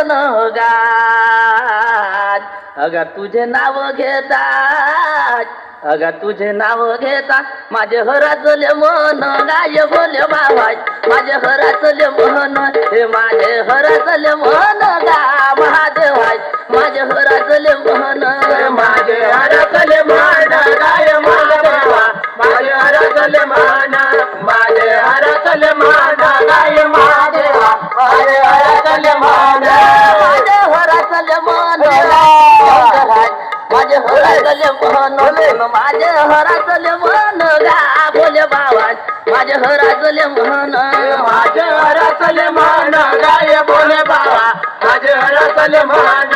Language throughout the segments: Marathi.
मन गात अगा तुझे नाव घेतात अगा तुझे नाव घेता माझे हराचले मन गाय बोले बाबाज माझे हराचले मन हे माझे हराचले मन गा महादेवाय माझे हराचले मन माझे हरकले मान गाय महादेवा माझे हरकले मान माझे हरकले मान गाय महादेवा माझे हरकले मान माझे हराचले मन माझे हराचले मन माझे हराचले मन गा बोले बाबाज माझे हराचले मन माझे हरकले मान गाय बोले बाबा माझे हरकले मान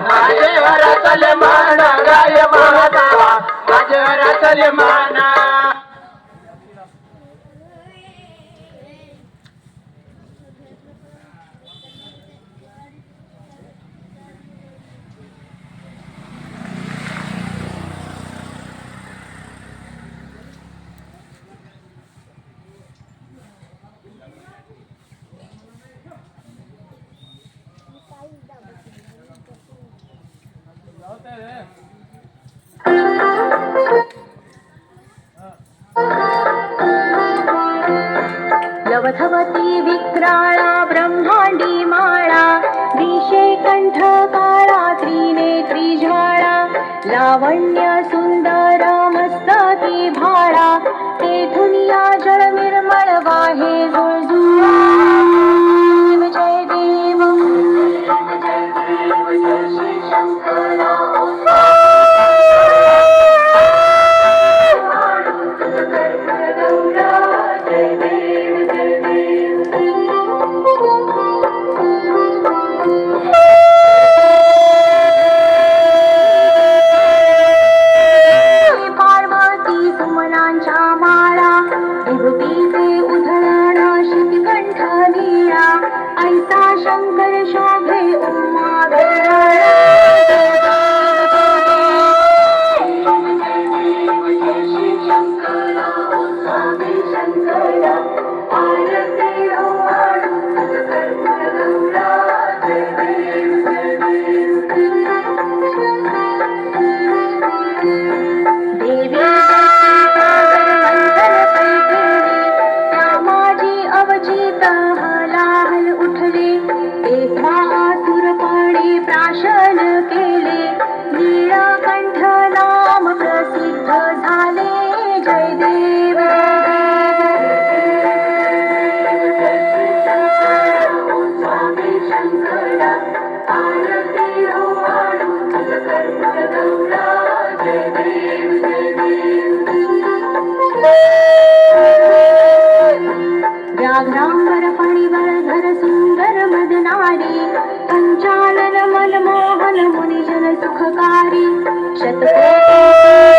माझे हरकले मान गाय महादेवा माझे हरकले मान लवथवती विक्राळा ब्रह्मांडी माळा विषे कंठ काळा त्रिनेत्री ज्वाळा लावण्य सुंदर मस्तकी भाळा तेथून या जळ निर्मळ वाहे जुळजुळ जय देव जय देव जय श्री शंकरा शंकर शोभे उमा व्याघ्रांबर फणीवर धर सुंदर मदनारी पंचानन मनमोहन मुनिजन सुखकारी शतकोटी